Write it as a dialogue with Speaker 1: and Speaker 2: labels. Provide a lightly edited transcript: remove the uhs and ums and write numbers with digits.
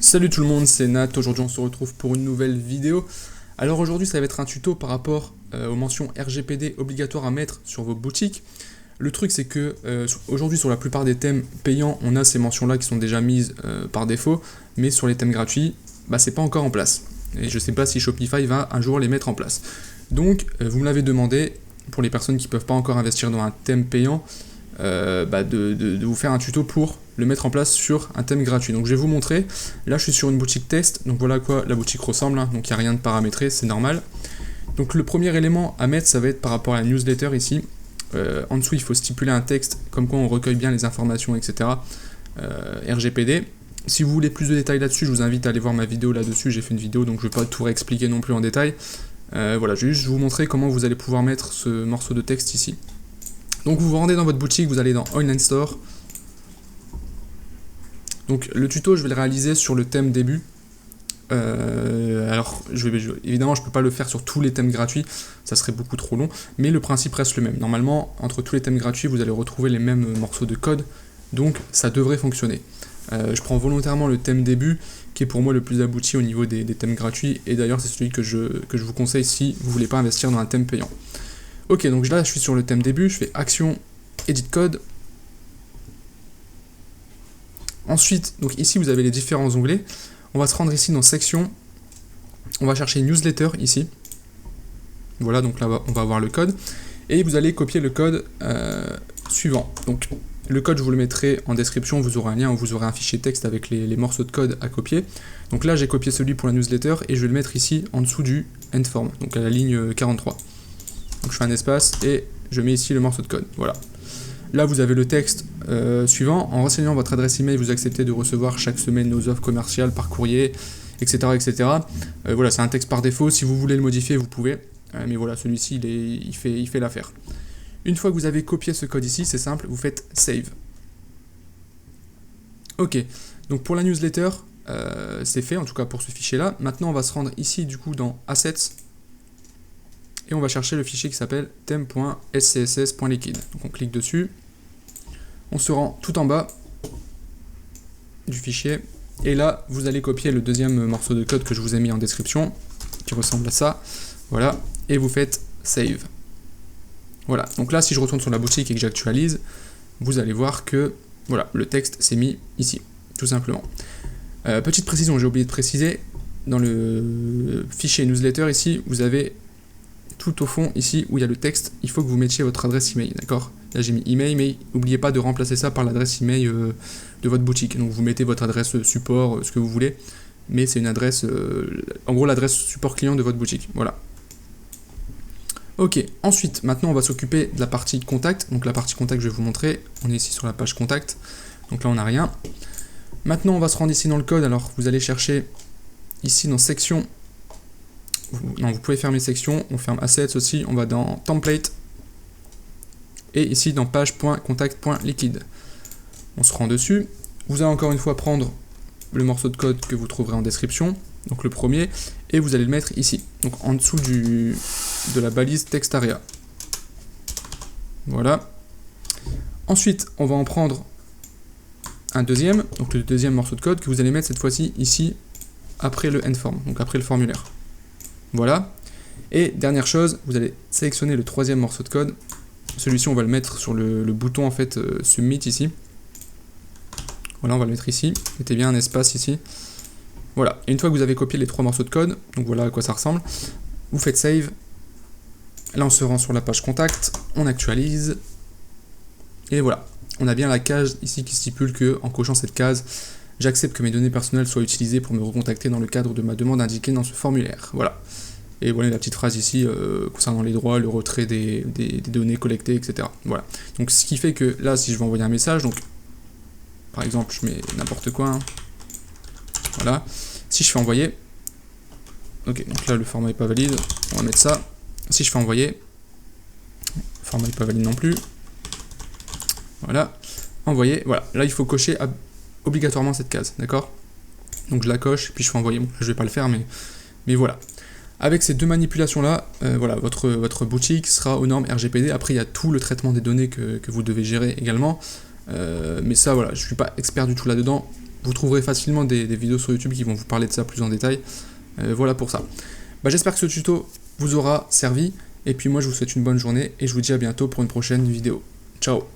Speaker 1: Salut tout le monde, c'est Nat. Aujourd'hui on se retrouve pour une nouvelle vidéo. Alors aujourd'hui ça va être un tuto par rapport aux mentions RGPD obligatoires à mettre sur vos boutiques. Le truc c'est que aujourd'hui sur la plupart des thèmes payants on a ces mentions là qui sont déjà mises par défaut, mais sur les thèmes gratuits c'est pas encore en place. Et je sais pas si Shopify va un jour les mettre en place. Donc vous me l'avez demandé, pour les personnes qui peuvent pas encore investir dans un thème payant, de vous faire un tuto pour le mettre en place sur un thème gratuit. Donc je vais vous montrer, là je suis sur une boutique test, donc voilà à quoi la boutique ressemble, hein. Donc il n'y a rien de paramétré, c'est normal. Donc le premier élément à mettre, ça va être par rapport à la newsletter ici. En dessous il faut stipuler un texte, comme quoi on recueille bien les informations, etc. RGPD. Si vous voulez plus de détails là-dessus, je vous invite à aller voir ma vidéo là-dessus, j'ai fait une vidéo, donc je ne vais pas tout réexpliquer non plus en détail. Voilà, je vais juste vous montrer comment vous allez pouvoir mettre ce morceau de texte ici. Donc vous vous rendez dans votre boutique, vous allez dans Online Store. Donc le tuto je vais le réaliser sur le thème début. Alors évidemment je ne peux pas le faire sur tous les thèmes gratuits, ça serait beaucoup trop long, mais le principe reste le même. Normalement entre tous les thèmes gratuits vous allez retrouver les mêmes morceaux de code, donc ça devrait fonctionner. Je prends volontairement le thème début qui est pour moi le plus abouti au niveau des thèmes gratuits, et d'ailleurs c'est celui que je vous conseille si vous ne voulez pas investir dans un thème payant. Ok, donc là je suis sur le thème début, je fais action, edit code. Ensuite, donc ici vous avez les différents onglets. On va se rendre ici dans section. On va chercher newsletter ici. Voilà, donc là on va avoir le code. Et vous allez copier le code suivant. Donc le code je vous le mettrai en description, vous aurez un lien où vous aurez un fichier texte avec les morceaux de code à copier. Donc là j'ai copié celui pour la newsletter et je vais le mettre ici en dessous du endform, donc à la ligne 43. Donc je fais un espace et je mets ici le morceau de code. Voilà. Là vous avez le texte suivant. En renseignant votre adresse email, vous acceptez de recevoir chaque semaine nos offres commerciales par courrier, etc. etc. Voilà, c'est un texte par défaut. Si vous voulez le modifier, vous pouvez. Mais voilà, celui-ci, il fait l'affaire. Une fois que vous avez copié ce code ici, c'est simple, vous faites Save. Ok, donc pour la newsletter, c'est fait, en tout cas pour ce fichier-là. Maintenant, on va se rendre ici, du coup, dans Assets. Et on va chercher le fichier qui s'appelle theme.scss.liquid. Donc on clique dessus. On se rend tout en bas du fichier. Et là, vous allez copier le deuxième morceau de code que je vous ai mis en description, qui ressemble à ça. Voilà. Et vous faites Save. Voilà. Donc là, si je retourne sur la boutique et que j'actualise, vous allez voir que voilà, le texte s'est mis ici, tout simplement. Petite précision, j'ai oublié de préciser, dans le fichier newsletter ici, vous avez tout au fond ici où il y a le texte, il faut que vous mettiez votre adresse email, d'accord? Là j'ai mis email, mais n'oubliez pas de remplacer ça par l'adresse email de votre boutique. Donc vous mettez votre adresse support, ce que vous voulez, mais c'est une adresse, en gros l'adresse support client de votre boutique, voilà. Ok, ensuite, maintenant on va s'occuper de la partie contact. Donc la partie contact je vais vous montrer, on est ici sur la page contact, donc là on n'a rien. Maintenant on va se rendre ici dans le code, alors vous allez chercher ici dans section. Non, vous pouvez fermer section, on ferme assets aussi, on va dans template et ici dans page.contact.liquid. On se rend dessus. Vous allez encore une fois prendre le morceau de code que vous trouverez en description, donc le premier, et vous allez le mettre ici, donc en dessous de la balise text area. Voilà. Ensuite, on va en prendre un deuxième, donc le deuxième morceau de code que vous allez mettre cette fois-ci ici après le endform, donc après le formulaire. Voilà, et dernière chose, vous allez sélectionner le troisième morceau de code. Celui-ci on va le mettre sur le bouton en fait submit ici. Voilà, on va le mettre ici, mettez bien un espace ici. Voilà, et une fois que vous avez copié les trois morceaux de code, donc voilà à quoi ça ressemble, vous faites save. Là on se rend sur la page contact, on actualise, et voilà, on a bien la case ici qui stipule que en cochant cette case, j'accepte que mes données personnelles soient utilisées pour me recontacter dans le cadre de ma demande indiquée dans ce formulaire. Voilà. Et voilà la petite phrase ici concernant les droits, le retrait des données collectées, etc. Voilà. Donc ce qui fait que là, si je veux envoyer un message, donc par exemple, je mets n'importe quoi. Hein. Voilà. Si je fais envoyer, ok, donc là le format n'est pas valide, on va mettre ça. Si je fais envoyer, le format n'est pas valide non plus. Voilà. Envoyer, voilà. Là il faut cocher obligatoirement cette case, d'accord? Donc je la coche, puis je fais envoyer. Bon, je vais pas le faire, mais voilà. Avec ces deux manipulations-là, voilà, votre boutique sera aux normes RGPD. Après, il y a tout le traitement des données que vous devez gérer également. Mais ça, voilà, je suis pas expert du tout là-dedans. Vous trouverez facilement des vidéos sur YouTube qui vont vous parler de ça plus en détail. Voilà pour ça. J'espère que ce tuto vous aura servi. Et puis moi, je vous souhaite une bonne journée et je vous dis à bientôt pour une prochaine vidéo. Ciao!